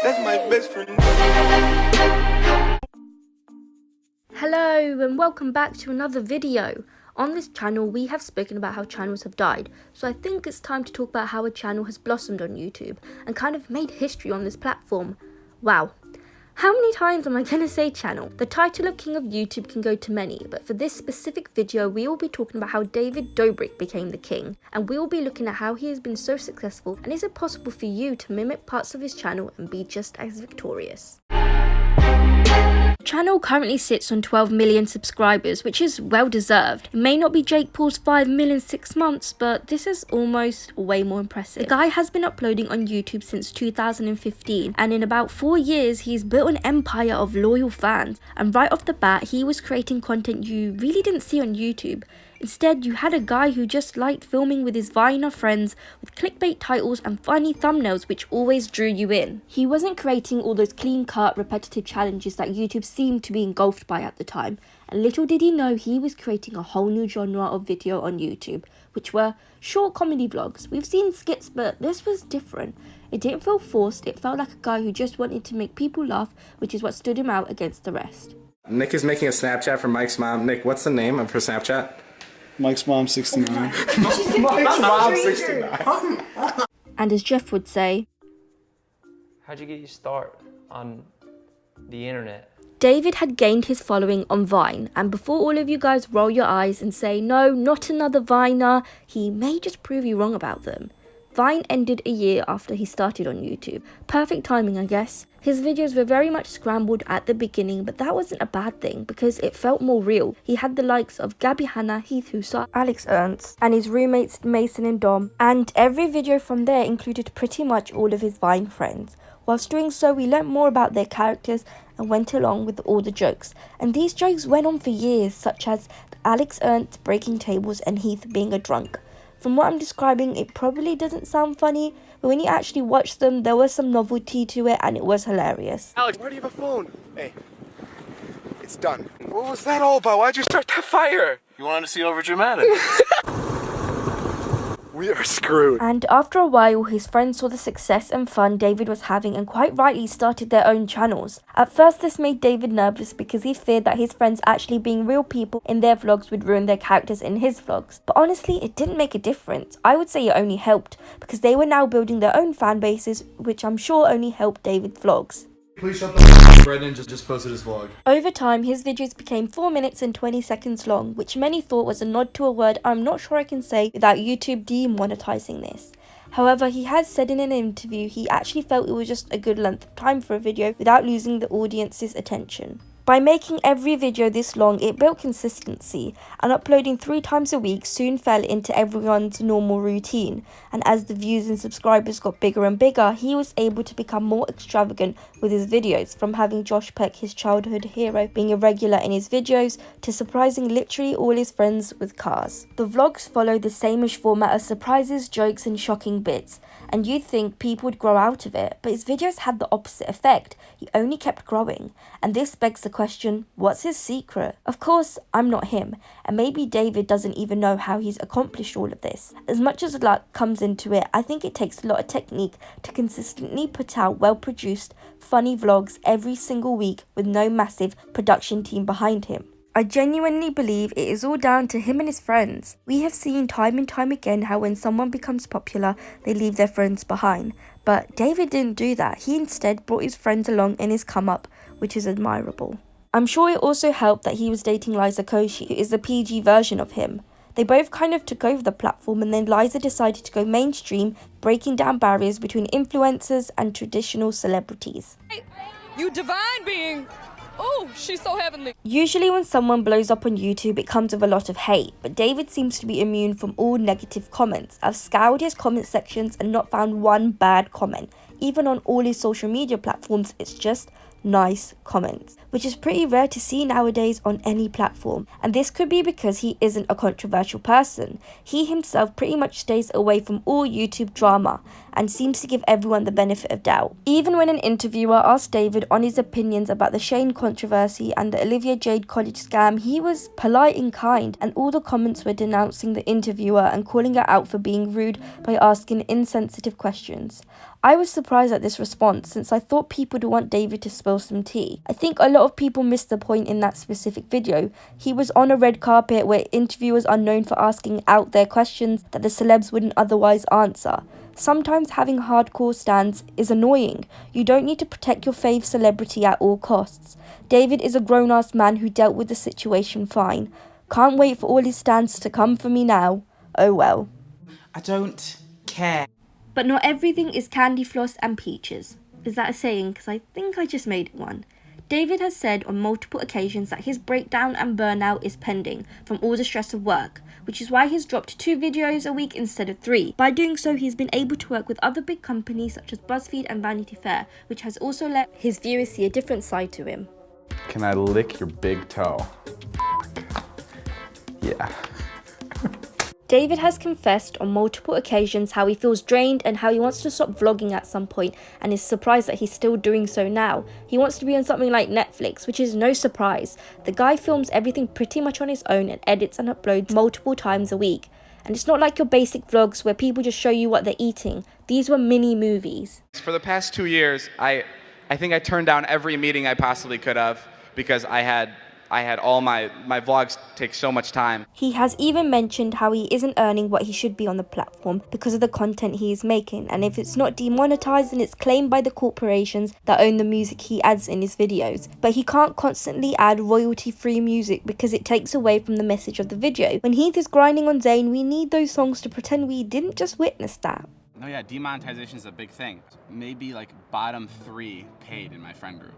That's my best friend. Hello and welcome back to another video. On this channel we have spoken about how channels have died, so I think it's time to talk about how a channel has blossomed on YouTube and kind of made history on this platform. Wow. How many times am I going to say channel? The title of King of YouTube can go to many, but for this specific video we will be talking about how David Dobrik became the king, and we will be looking at how he has been so successful, and is it possible for you to mimic parts of his channel and be just as victorious? The channel currently sits on 12 million subscribers, which is well deserved. It may not be Jake Paul's 5 million in 6 months, but this is almost way more impressive. The guy has been uploading on YouTube since 2015, and in about 4 years he's built an empire of loyal fans, and right off the bat he was creating content you really didn't see on YouTube. Instead, you had a guy who just liked filming with his Viner friends with clickbait titles and funny thumbnails which always drew you in. He wasn't creating all those clean-cut, repetitive challenges that YouTube seemed to be engulfed by at the time, and little did he know he was creating a whole new genre of video on YouTube, which were short comedy vlogs. We've seen skits, but this was different. It didn't feel forced, it felt like a guy who just wanted to make people laugh, which is what stood him out against the rest. Nick is making a Snapchat for Mike's mom. Nick, what's the name of her Snapchat? Mike's mom 69. Mike's mom 69. And as Jeff would say, how'd you get your start on the internet? David had gained his following on Vine, and before all of you guys roll your eyes and say, no, not another Viner, he may just prove you wrong about them. Vine ended a year after he started on YouTube. Perfect timing, I guess. His videos were very much scrambled at the beginning, but that wasn't a bad thing because it felt more real. He had the likes of Gabby Hanna, Heath Husa, Alex Ernst, and his roommates Mason and Dom, and every video from there included pretty much all of his Vine friends. Whilst doing so, we learnt more about their characters and went along with all the jokes. And these jokes went on for years, such as Alex Ernst breaking tables and Heath being a drunk. From what I'm describing, it probably doesn't sound funny, but when you actually watch them, there was some novelty to it and it was hilarious. Alex, why do you have a phone? Hey, it's done. What was that all about? Why'd you start that fire? You wanted to see over dramatic. We are screwed. And after a while, his friends saw the success and fun David was having and quite rightly started their own channels. At first this made David nervous because he feared that his friends actually being real people in their vlogs would ruin their characters in his vlogs. But honestly, it didn't make a difference. I would say it only helped because they were now building their own fan bases, which I'm sure only helped David's vlogs. Please shut the f*** Brendan just posted his vlog. Over time, his videos became 4 minutes and 20 seconds long, which many thought was a nod to a word I'm not sure I can say without YouTube demonetizing this. However, he has said in an interview he actually felt it was just a good length of time for a video without losing the audience's attention. By making every video this long, it built consistency, and uploading 3 times a week soon fell into everyone's normal routine, and as the views and subscribers got bigger and bigger, he was able to become more extravagant with his videos, from having Josh Peck, his childhood hero, being a regular in his videos, to surprising literally all his friends with cars. The vlogs follow the same-ish format of surprises, jokes and shocking bits, and you'd think people would grow out of it, but his videos had the opposite effect. He only kept growing, and this begs the question, what's his secret? Of course, I'm not him, and maybe David doesn't even know how he's accomplished all of this. As much as luck comes into it, I think it takes a lot of technique to consistently put out well-produced, funny vlogs every single week with no massive production team behind him. I genuinely believe it is all down to him and his friends. We have seen time and time again how when someone becomes popular, they leave their friends behind. But David didn't do that. He instead brought his friends along in his come-up, which is admirable. I'm sure it also helped that he was dating Liza Koshy, who is the PG version of him. They both kind of took over the platform, and then Liza decided to go mainstream, breaking down barriers between influencers and traditional celebrities. You divine being! Oh, she's so heavenly. Usually when someone blows up on YouTube, it comes with a lot of hate, but David seems to be immune from all negative comments. I've scoured his comment sections and not found one bad comment. Even on all his social media platforms, it's just nice comments, which is pretty rare to see nowadays on any platform, and this could be because he isn't a controversial person. He himself pretty much stays away from all YouTube drama and seems to give everyone the benefit of doubt. Even when an interviewer asked David on his opinions about the Shane controversy and the Olivia Jade college scam, he was polite and kind, and all the comments were denouncing the interviewer and calling her out for being rude by asking insensitive questions. I was surprised at this response since I thought people would want David to spill some tea. I think a lot of people missed the point in that specific video. He was on a red carpet where interviewers are known for asking out there questions that the celebs wouldn't otherwise answer. Sometimes having hardcore stans is annoying. You don't need to protect your fave celebrity at all costs. David is a grown-ass man who dealt with the situation fine. Can't wait for all his stans to come for me now. Oh well. I don't care. But not everything is candy floss and peaches. Is that a saying? Because I think I just made one. David has said on multiple occasions that his breakdown and burnout is pending from all the stress of work, which is why he's dropped 2 videos a week instead of 3. By doing so, he's been able to work with other big companies such as BuzzFeed and Vanity Fair, which has also let his viewers see a different side to him. Can I lick your big toe? Yeah. David has confessed on multiple occasions how he feels drained and how he wants to stop vlogging at some point and is surprised that he's still doing so now. He wants to be on something like Netflix, which is no surprise. The guy films everything pretty much on his own and edits and uploads multiple times a week. And it's not like your basic vlogs where people just show you what they're eating. These were mini movies. For the past 2 years, I think I turned down every meeting I possibly could have because I had all my vlogs take so much time. He has even mentioned how he isn't earning what he should be on the platform because of the content he is making, and if it's not demonetized then it's claimed by the corporations that own the music he adds in his videos. But he can't constantly add royalty-free music because it takes away from the message of the video. When Heath is grinding on Zayn, we need those songs to pretend we didn't just witness that. No, yeah, demonetization is a big thing. Maybe like bottom 3 paid in my friend group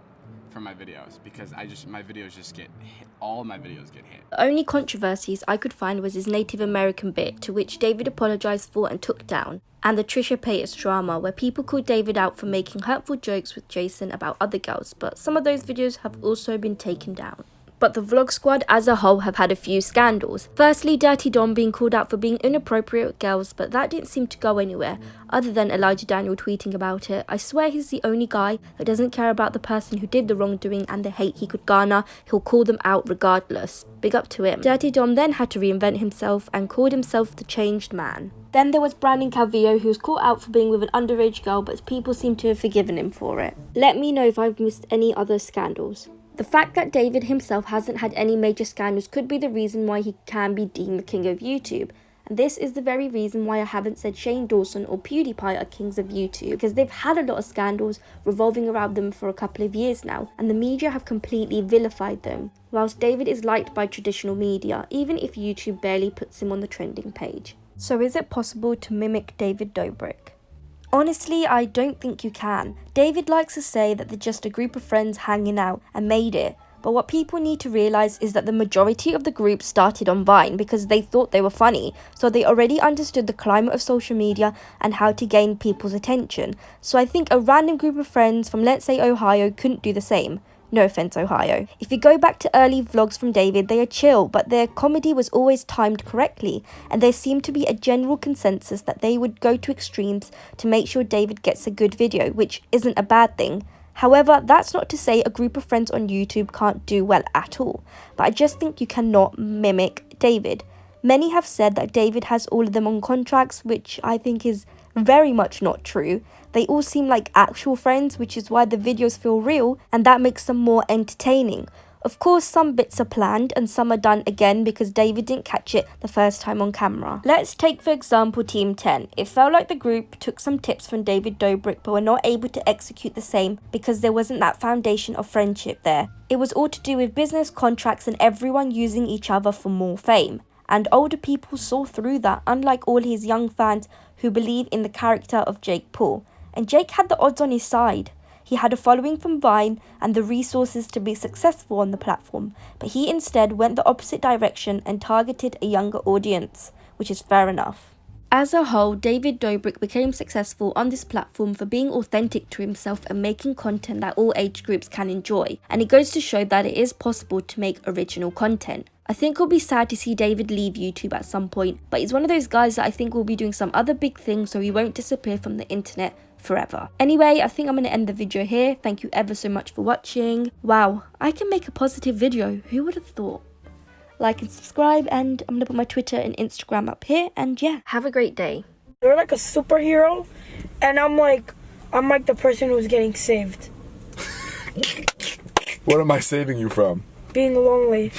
for my videos because my videos just get hit. All my videos get hit. The only controversies I could find was his Native American bit, to which David apologized for and took down, and the Trisha Paytas drama where people called David out for making hurtful jokes with Jason about other girls, but some of those videos have also been taken down. But the vlog squad as a whole have had a few scandals. Firstly, Dirty Dom being called out for being inappropriate with girls, but that didn't seem to go anywhere, other than Elijah Daniel tweeting about it. I swear he's the only guy that doesn't care about the person who did the wrongdoing and the hate he could garner. He'll call them out regardless. Big up to him. Dirty Dom then had to reinvent himself and called himself the changed man. Then there was Brandon Calvillo, who was caught out for being with an underage girl, but people seem to have forgiven him for it. Let me know if I've missed any other scandals. The fact that David himself hasn't had any major scandals could be the reason why he can be deemed the king of YouTube. And this is the very reason why I haven't said Shane Dawson or PewDiePie are kings of YouTube, because they've had a lot of scandals revolving around them for a couple of years now, and the media have completely vilified them, whilst David is liked by traditional media, even if YouTube barely puts him on the trending page. So is it possible to mimic David Dobrik? Honestly, I don't think you can. David likes to say that they're just a group of friends hanging out and made it, but what people need to realise is that the majority of the group started on Vine because they thought they were funny, so they already understood the climate of social media and how to gain people's attention. So I think a random group of friends from, let's say, Ohio couldn't do the same. No offense, Ohio. If you go back to early vlogs from David, they are chill, but their comedy was always timed correctly, and there seemed to be a general consensus that they would go to extremes to make sure David gets a good video, which isn't a bad thing. However, that's not to say a group of friends on YouTube can't do well at all, but I just think you cannot mimic David. Many have said that David has all of them on contracts, which I think is very much not true. They all seem like actual friends, which is why the videos feel real, and that makes them more entertaining. Of course, some bits are planned and some are done again because David didn't catch it the first time on camera. Let's take for example Team 10. It felt like the group took some tips from David Dobrik but were not able to execute the same because there wasn't that foundation of friendship there. It was all to do with business contracts and everyone using each other for more fame. And older people saw through that, unlike all his young fans who believe in the character of Jake Paul. And Jake had the odds on his side. He had a following from Vine and the resources to be successful on the platform, but he instead went the opposite direction and targeted a younger audience, which is fair enough. As a whole, David Dobrik became successful on this platform for being authentic to himself and making content that all age groups can enjoy, and it goes to show that it is possible to make original content. I think it'll be sad to see David leave YouTube at some point, but he's one of those guys that I think will be doing some other big things so he won't disappear from the internet forever. Anyway, I think I'm going to end the video here. Thank you ever so much for watching. Wow, I can make a positive video. Who would have thought? Like and subscribe, and I'm going to put my Twitter and Instagram up here, and yeah, have a great day. They're like a superhero, and I'm like, I'm like the person who's getting saved. What am I saving you from? Being lonely.